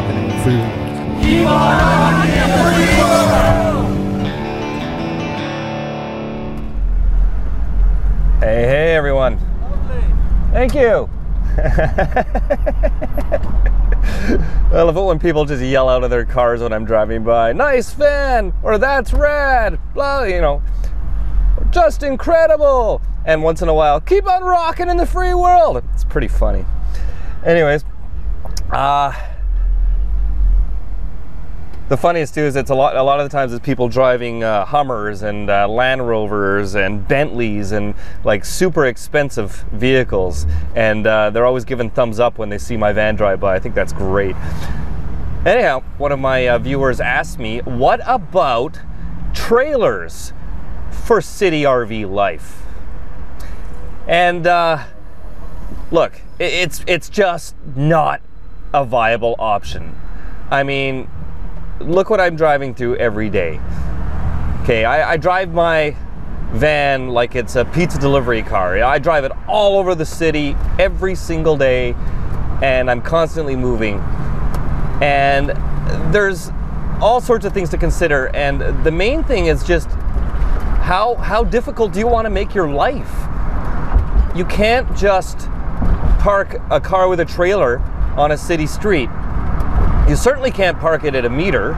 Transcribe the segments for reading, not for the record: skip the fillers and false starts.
rocking in the free world. Keep on rocking in the free world. Hey everyone. Lovely. Thank you. I love it when people just yell out of their cars when I'm driving by, nice van, or that's rad, blah, you know, just incredible. And once in a while, keep on rocking in the free world. It's pretty funny. Anyways, the funniest too is it's a lot of the times it's people driving Hummers and Land Rovers and Bentleys and like super expensive vehicles, and they're always giving thumbs up when they see my van drive by. I think that's great. Anyhow, one of my viewers asked me, what about trailers for city RV life? And look, it's just not a viable option. I mean, look what I'm driving through every day. Okay, I drive my van like it's a pizza delivery car. I drive it all over the city every single day, and I'm constantly moving. And there's all sorts of things to consider, and the main thing is just how difficult do you want to make your life? You can't just park a car with a trailer on a city street. You certainly can't park it at a meter.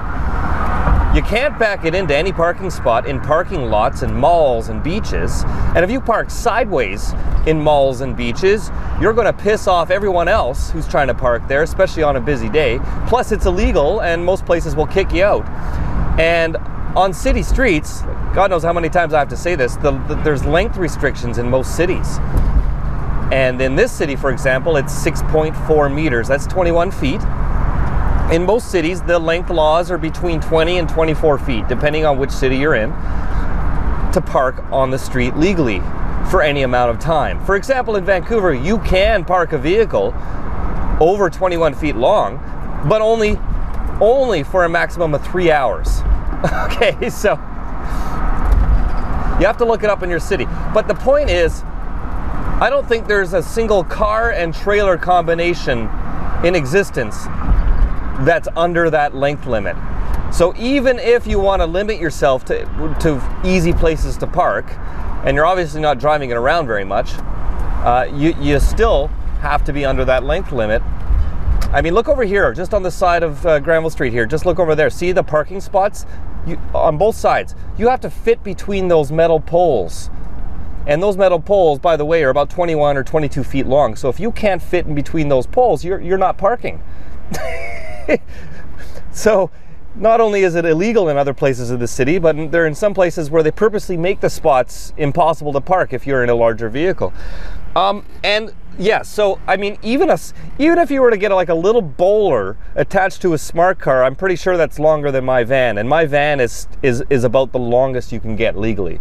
You can't back it into any parking spot in parking lots and malls and beaches. And if you park sideways in malls and beaches, you're going to piss off everyone else who's trying to park there, especially on a busy day. Plus, it's illegal, and most places will kick you out. And on city streets, God knows how many times I have to say this, there's length restrictions in most cities. And in this city, for example, it's 6.4 meters. That's 21 feet. In most cities, the length laws are between 20 and 24 feet, depending on which city you're in, to park on the street legally for any amount of time. For example, in Vancouver, you can park a vehicle over 21 feet long, but only for a maximum of 3 hours. Okay, so you have to look it up in your city. But the point is, I don't think there's a single car and trailer combination in existence that's under that length limit. So even if you want to limit yourself to easy places to park, and you're obviously not driving it around very much, you still have to be under that length limit. I mean, look over here, just on the side of Granville Street here. Just look over there. See the parking spots? On both sides. You have to fit between those metal poles. And those metal poles, by the way, are about 21 or 22 feet long. So if you can't fit in between those poles, you're not parking. So not only is it illegal in other places of the city, but there are in some places where they purposely make the spots impossible to park if you're in a larger vehicle. And yeah, so I mean, even if you were to get like a little bowler attached to a smart car, I'm pretty sure that's longer than my van, and my van is about the longest you can get legally.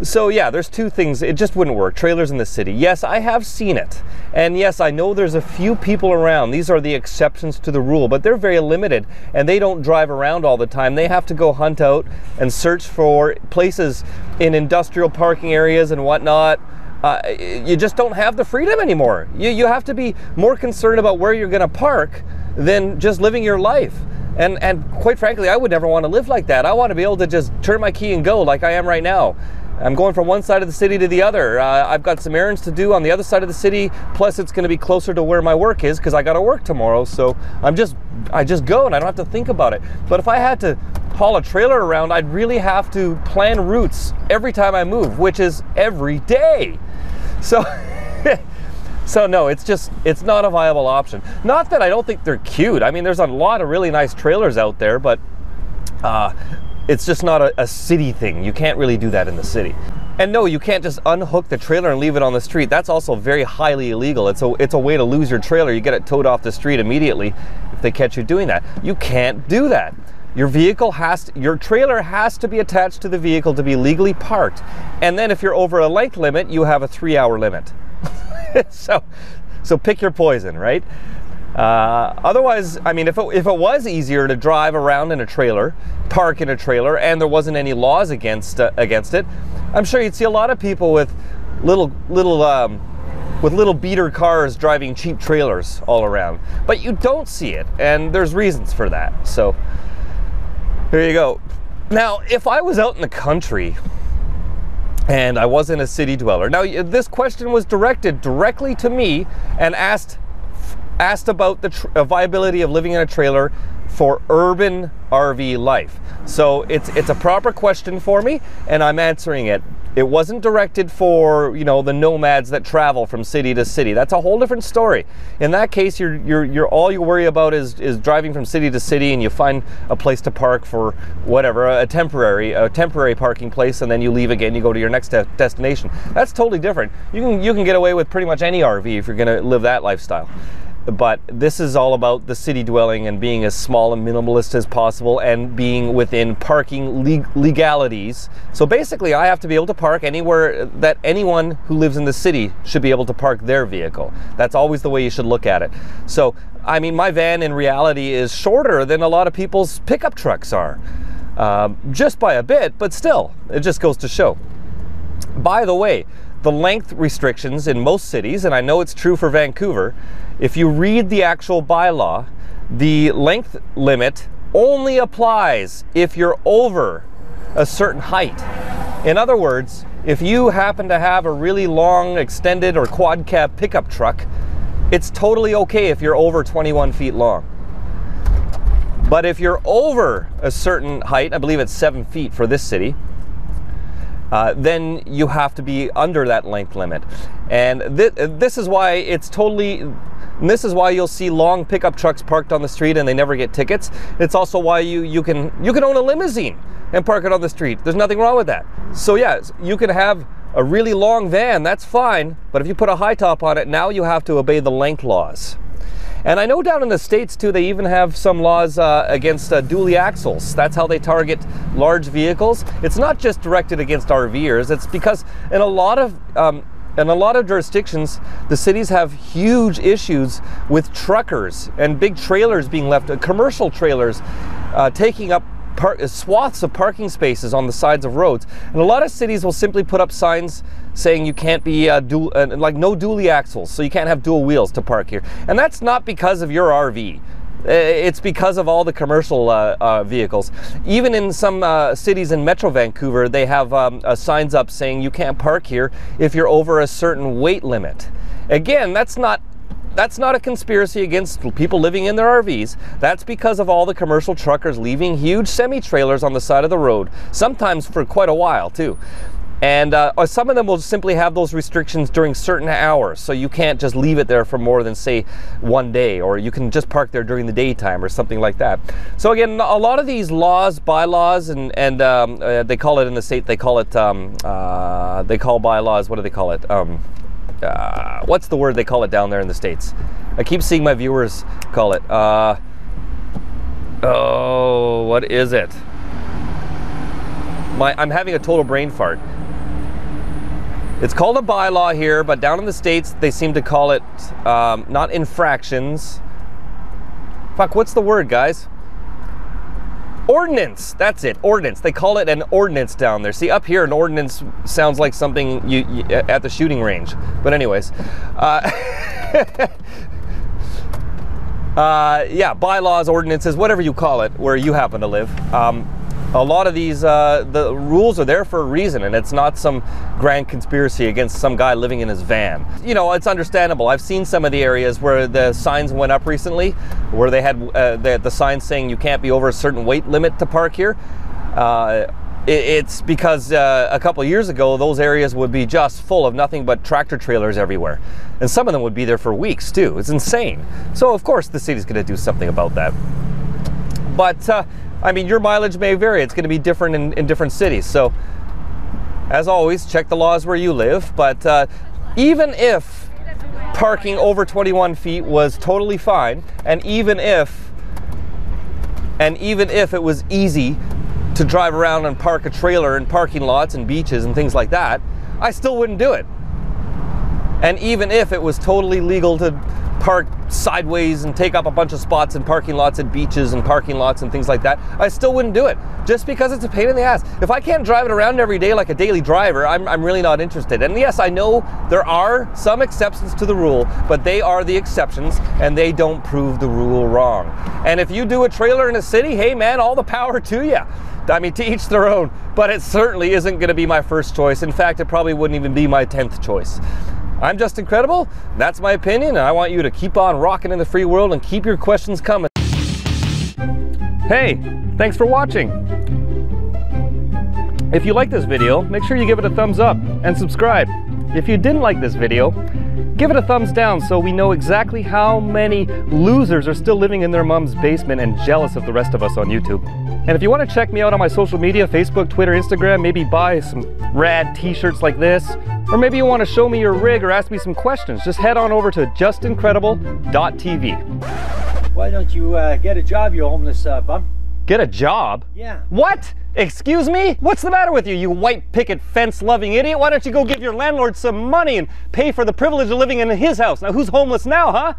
So yeah, there's two things. It just wouldn't work. Trailers in the city. Yes, I have seen it. And yes, I know there's a few people around. These are the exceptions to the rule, but they're very limited, and they don't drive around all the time. They have to go hunt out and search for places in industrial parking areas and whatnot. You just don't have the freedom anymore. You have to be more concerned about where you're going to park than just living your life. And quite frankly, I would never want to live like that. I want to be able to just turn my key and go like I am right now. I'm going from one side of the city to the other. I've got some errands to do on the other side of the city, plus it's going to be closer to where my work is because I got to work tomorrow. So I just go and I don't have to think about it. But if I had to haul a trailer around, I'd really have to plan routes every time I move, which is every day. So so no, it's not a viable option. Not that I don't think they're cute. I mean, there's a lot of really nice trailers out there, but it's just not a city thing. You can't really do that in the city. And no, you can't just unhook the trailer and leave it on the street. That's also very highly illegal. It's a way to lose your trailer. You get it towed off the street immediately if they catch you doing that. You can't do that. Your trailer has to be attached to the vehicle to be legally parked. And then if you're over a length limit, you have a 3-hour limit. So pick your poison, right? Otherwise, I mean, if it was easier to drive around in a trailer, park in a trailer, and there wasn't any laws against it, I'm sure you'd see a lot of people with little with little beater cars driving cheap trailers all around. But you don't see it, and there's reasons for that. So there you go. Now, if I was out in the country and I wasn't a city dweller, now this question was directed directly to me and asked about the viability of living in a trailer for urban RV life. So it's a proper question for me, and I'm answering it. It wasn't directed for, you know, the nomads that travel from city to city. That's a whole different story. In that case, you're all you worry about is driving from city to city, and you find a place to park for whatever, a temporary parking place, and then you leave again. You go to your next destination. That's totally different. You can get away with pretty much any RV if you're going to live that lifestyle. But this is all about the city dwelling and being as small and minimalist as possible and being within parking legalities. So basically, I have to be able to park anywhere that anyone who lives in the city should be able to park their vehicle. That's always the way you should look at it. So, I mean, my van in reality is shorter than a lot of people's pickup trucks are. Just by a bit, but still, it just goes to show. By the way, the length restrictions in most cities, and I know it's true for Vancouver, if you read the actual bylaw, the length limit only applies if you're over a certain height. In other words, if you happen to have a really long, extended or quad cab pickup truck, it's totally okay if you're over 21 feet long. But if you're over a certain height, I believe it's 7 feet for this city, then you have to be under that length limit. And this is why it's totally... And this is why you'll see long pickup trucks parked on the street and they never get tickets. It's also why you can own a limousine and park it on the street. There's nothing wrong with that. So yeah, you can have a really long van, that's fine, but if you put a high top on it, now you have to obey the length laws. And I know down in the States too, they even have some laws against dually axles. That's how they target large vehicles. It's not just directed against RVers, it's because in a lot of jurisdictions, the cities have huge issues with truckers and big trailers being left, commercial trailers taking up swaths of parking spaces on the sides of roads. And a lot of cities will simply put up signs saying you can't be like no dually axles, so you can't have dual wheels to park here. And that's not because of your RV. It's because of all the commercial vehicles. Even in some cities in Metro Vancouver, they have signs up saying you can't park here if you're over a certain weight limit. Again, that's not a conspiracy against people living in their RVs. That's because of all the commercial truckers leaving huge semi-trailers on the side of the road, sometimes for quite a while too. And some of them will simply have those restrictions during certain hours, so you can't just leave it there for more than, say, one day, or you can just park there during the daytime or something like that. So again, a lot of these laws, bylaws, and they call it in the state, they call bylaws, what do they call it? What's the word they call it down there in the States? I keep seeing my viewers call it. Oh, what is it? I'm having a total brain fart. It's called a bylaw here, but down in the States, they seem to call it, not infractions. Fuck, what's the word, guys? Ordinance, that's it, ordinance. They call it an ordinance down there. See, up here, an ordinance sounds like something you at the shooting range. But anyways, yeah, bylaws, ordinances, whatever you call it, where you happen to live. A lot of these, the rules are there for a reason, and it's not some grand conspiracy against some guy living in his van. You know, it's understandable. I've seen some of the areas where the signs went up recently, where they had the signs saying you can't be over a certain weight limit to park here. It's because a couple of years ago, those areas would be just full of nothing but tractor trailers everywhere. And some of them would be there for weeks, too. It's insane. So, of course, the city's going to do something about that. But, I mean, your mileage may vary. It's going to be different in different cities. So, as always, check the laws where you live. But even if parking over 21 feet was totally fine, and even if it was easy to drive around and park a trailer in parking lots and beaches and things like that, I still wouldn't do it. And even if it was totally legal to park sideways and take up a bunch of spots in parking lots at beaches and parking lots and things like that, I still wouldn't do it, just because it's a pain in the ass. If I can't drive it around every day like a daily driver, I'm really not interested. And yes, I know there are some exceptions to the rule, but they are the exceptions and they don't prove the rule wrong. And if you do a trailer in a city, hey man, all the power to you. I mean, to each their own, but it certainly isn't going to be my first choice. In fact, it probably wouldn't even be my 10th choice. I'm just incredible. That's my opinion, and I want you to keep on rocking in the free world and keep your questions coming. Hey, thanks for watching. If you like this video, make sure you give it a thumbs up and subscribe. If you didn't like this video, give it a thumbs down so we know exactly how many losers are still living in their mom's basement and jealous of the rest of us on YouTube. And if you want to check me out on my social media, Facebook, Twitter, Instagram, maybe buy some rad t-shirts like this, or maybe you want to show me your rig or ask me some questions, just head on over to justincredible.tv. Why don't you get a job, you homeless bum? Get a job? Yeah. What? Excuse me? What's the matter with you, you white picket fence loving idiot? Why don't you go give your landlord some money and pay for the privilege of living in his house? Now who's homeless now, huh?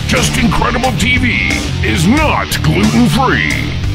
Just Incredible TV is not gluten-free.